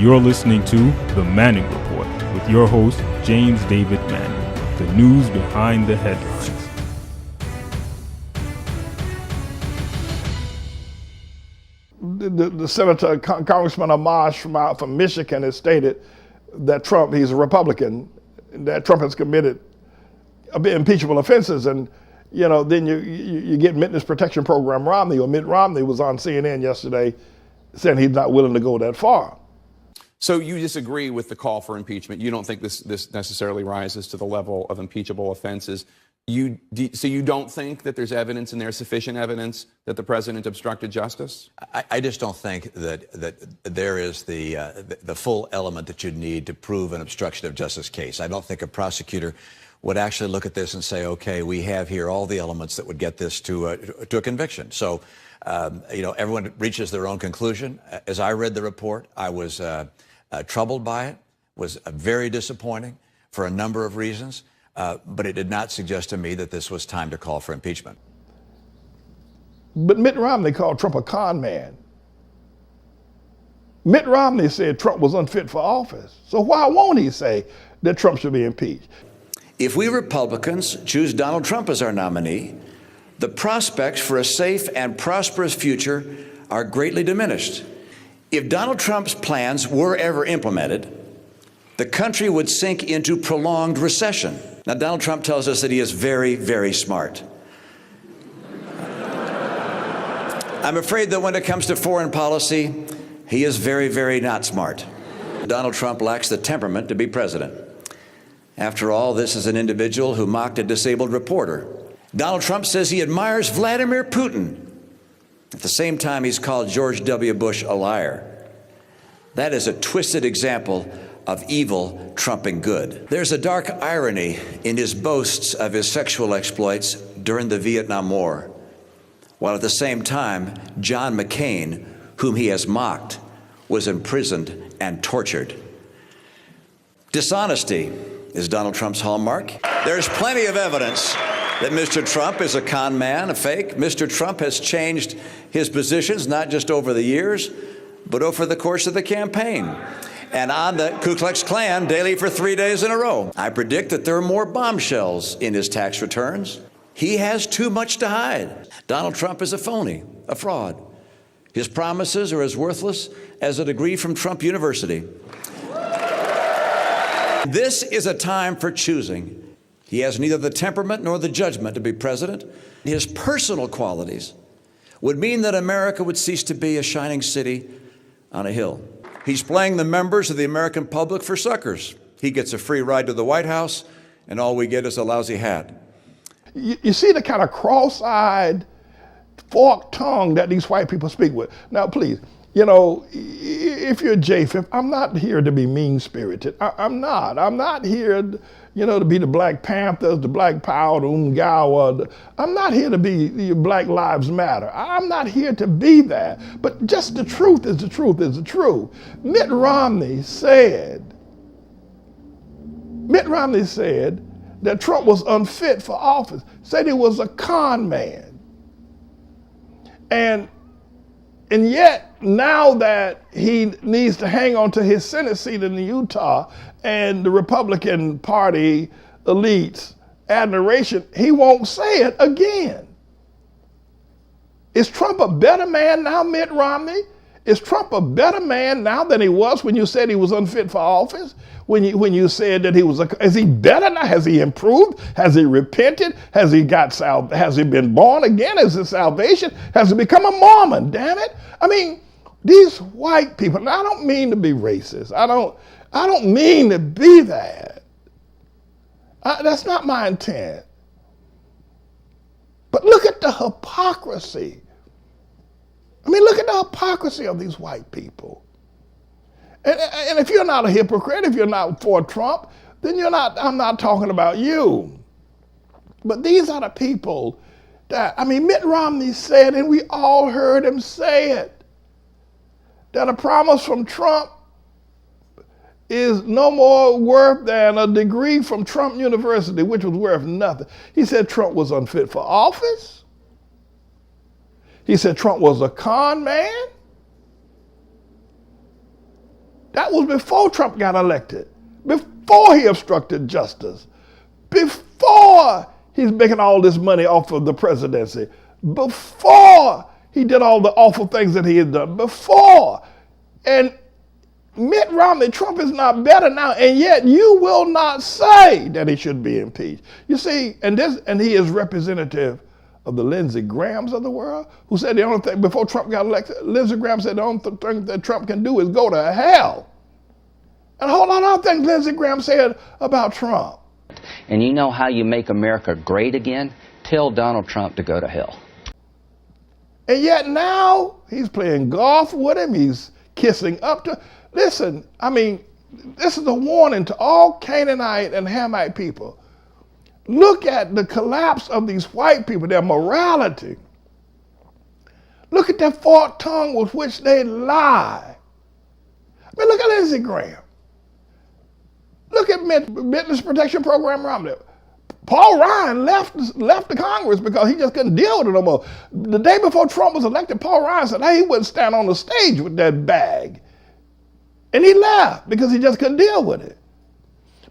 You're listening to The Manning Report with your host, James David Manning. The news behind the headlines. The Senator, Congressman Amash from Michigan has stated that Trump, he's a Republican, that Trump has committed impeachable offenses. And, you know, then you get Witness Protection Program Romney, or Mitt Romney was on CNN yesterday saying he's not willing to go that far. So you disagree with the call for impeachment. You don't think this necessarily rises to the level of impeachable offenses. So you don't think that there's evidence and there's sufficient evidence that the president obstructed justice? I just don't think that there is the full element that you'd need to prove an obstruction of justice case. I don't think a prosecutor would actually look at this and say, okay, we have here all the elements that would get this to a conviction. So, everyone reaches their own conclusion. As I read the report, I was troubled by it, was very disappointing for a number of reasons, but it did not suggest to me that this was time to call for impeachment. But Mitt Romney called Trump a con man. Mitt Romney said Trump was unfit for office. So why won't he say that Trump should be impeached? If we Republicans choose Donald Trump as our nominee, the prospects for a safe and prosperous future are greatly diminished. If Donald Trump's plans were ever implemented, the country would sink into prolonged recession. Now, Donald Trump tells us that he is very, very smart. I'm afraid that when it comes to foreign policy, he is very, very not smart. Donald Trump lacks the temperament to be president. After all, this is an individual who mocked a disabled reporter. Donald Trump says he admires Vladimir Putin. At the same time, he's called George W. Bush a liar. That is a twisted example of evil trumping good. There's a dark irony in his boasts of his sexual exploits during the Vietnam War, while at the same time, John McCain, whom he has mocked, was imprisoned and tortured. Dishonesty is Donald Trump's hallmark. There's plenty of evidence that Mr. Trump is a con man, a fake. Mr. Trump has changed his positions, not just over the years, but over the course of the campaign. And on the Ku Klux Klan daily for 3 days in a row. I predict that there are more bombshells in his tax returns. He has too much to hide. Donald Trump is a phony, a fraud. His promises are as worthless as a degree from Trump University. This is a time for choosing. He has neither the temperament nor the judgment to be president. His personal qualities would mean that America would cease to be a shining city on a hill. He's playing the members of the American public for suckers. He gets a free ride to the White House, and all we get is a lousy hat. You see the kind of cross-eyed, forked tongue that these white people speak with. Now, please, if you're Japheth, I'm not here to be mean-spirited. I'm not. I'm not here, to be the Black Panthers, the Black Power, the Umgawa. I'm not here to be the Black Lives Matter. I'm not here to be that. But just the truth is the truth is the truth. Mitt Romney said that Trump was unfit for office, said he was a con man. And yet, now that he needs to hang on to his Senate seat in Utah and the Republican Party elite's admiration, he won't say it again. Is Trump a better man now, Mitt Romney? Is Trump a better man now than he was when you said he was unfit for office? When you said that is he better now? Has he improved? Has he repented? Has he been born again? Is it salvation? Has he become a Mormon? Damn it. I mean, these white people, and I don't mean to be racist. I don't mean to be that. That's not my intent. But look at the hypocrisy. Look at the hypocrisy of these white people. And if you're not a hypocrite, if you're not for Trump, then I'm not talking about you. But these are the people that, Mitt Romney said, and we all heard him say it, that a promise from Trump is no more worth than a degree from Trump University, which was worth nothing. He said Trump was unfit for office. He said Trump was a con man. That was before Trump got elected, before he obstructed justice, before he's making all this money off of the presidency, before he did all the awful things that he had done, before. And Mitt Romney, Trump is not better now, and yet you will not say that he should be impeached. You see, and he is representative of the Lindsey Grahams of the world, who said the only thing, before Trump got elected, Lindsey Graham said the only thing that Trump can do is go to hell. And a whole lot of other things Lindsey Graham said about Trump. And you know how you make America great again? Tell Donald Trump to go to hell. And yet now he's playing golf with him, he's kissing up to. Listen, I mean, this is a warning to all Canaanite and Hamite people. Look at the collapse of these white people, their morality. Look at that forked tongue with which they lie. I mean, look at Lindsey Graham. Look at Witness Protection Program Romney. Paul Ryan left the Congress because he just couldn't deal with it no more. The day before Trump was elected, Paul Ryan said, hey, he wouldn't stand on the stage with that bag. And he left because he just couldn't deal with it.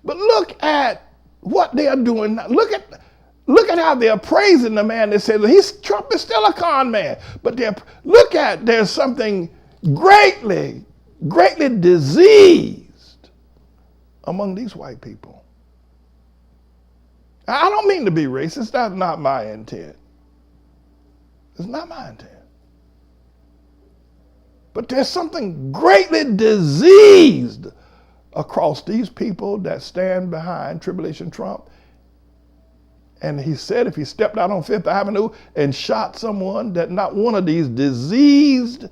But look at what they are doing now. Look at how they're praising the man that says Trump is still a con man. But there's something greatly diseased among these white people. I don't mean to be racist. That's not my intent. It's not my intent. But there's something greatly diseased across these people that stand behind Tribulation Trump. And he said if he stepped out on Fifth Avenue and shot someone, that not one of these diseased,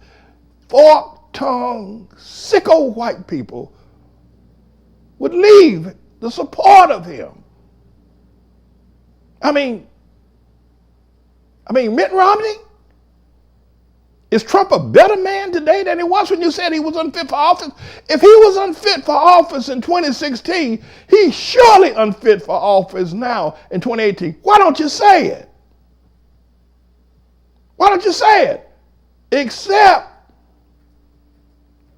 fork-tongued, sicko white people would leave the support of him. I mean, Mitt Romney? Is Trump a better man today than he was when you said he was unfit for office? If he was unfit for office in 2016, he's surely unfit for office now in 2018. Why don't you say it? Why don't you say it? Except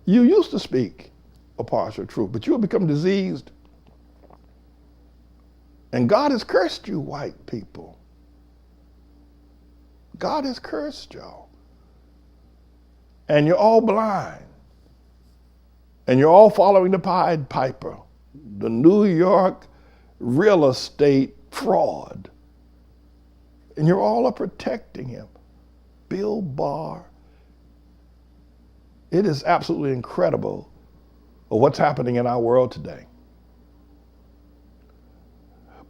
you used to speak a partial truth, but you have become diseased. And God has cursed you, white people. God has cursed y'all. And you're all blind. And you're all following the Pied Piper, the New York real estate fraud. And you're all protecting him. Bill Barr. It is absolutely incredible of what's happening in our world today.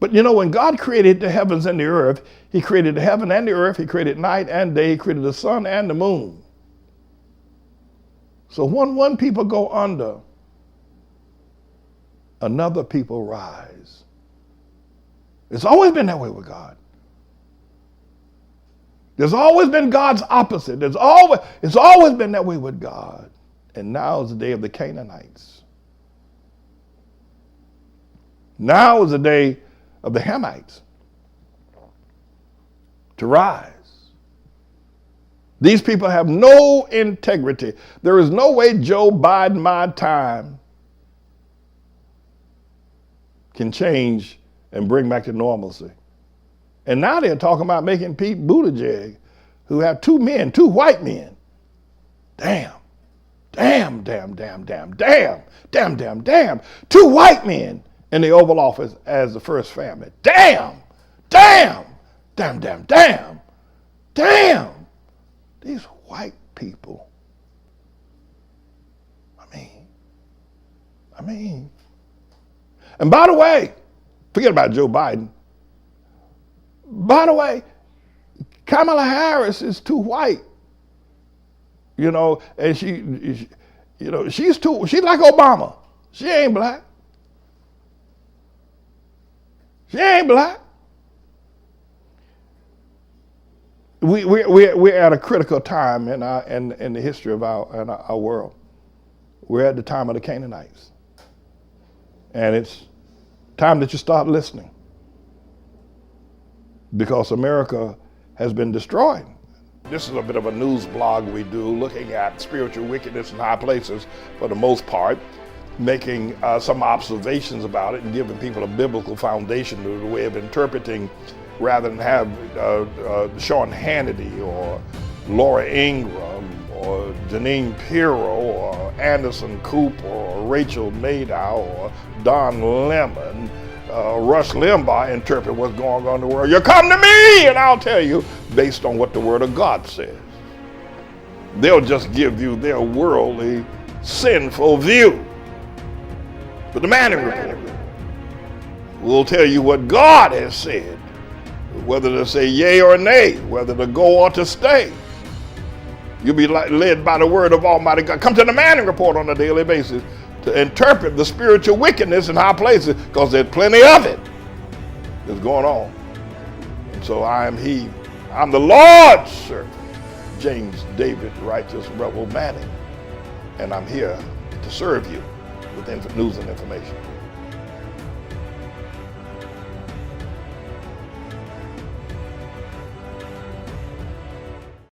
But you know, when God created the heavens and the earth, he created the heaven and the earth, he created night and day, he created the sun and the moon. So when one people go under, another people rise. It's always been that way with God. There's always been God's opposite. It's always been that way with God. And now is the day of the Canaanites. Now is the day of the Hamites to rise. These people have no integrity. There is no way Joe Biden, my time, can change and bring back to normalcy. And now they're talking about making Pete Buttigieg, who have two white men. Damn. Two white men in the Oval Office as the first family. Damn. These white people. I mean. And by the way, forget about Joe Biden. By the way, Kamala Harris is too white. You know, and she's like Obama. She ain't black. We're at a critical time in the history of our world. We're at the time of the Canaanites. And it's time that you start listening. Because America has been destroyed. This is a bit of a news blog we do, looking at spiritual wickedness in high places for the most part, making some observations about it and giving people a biblical foundation to the way of interpreting, rather than have Sean Hannity or Laura Ingraham or Janine Pirro or Anderson Cooper or Rachel Maddow or Don Lemon, Rush Limbaugh interpret what's going on in the world. You come to me and I'll tell you based on what the Word of God says. They'll just give you their worldly, sinful view. But the Manning Report will tell you what God has said, whether to say yea or nay, whether to go or to stay. You'll be led by the word of Almighty God. Come to the Manning Report on a daily basis to interpret the spiritual wickedness in high places, because there's plenty of it that's going on. And so I'm the Lord's servant, James David Righteous Rebel Manning, and I'm here to serve you with news and information.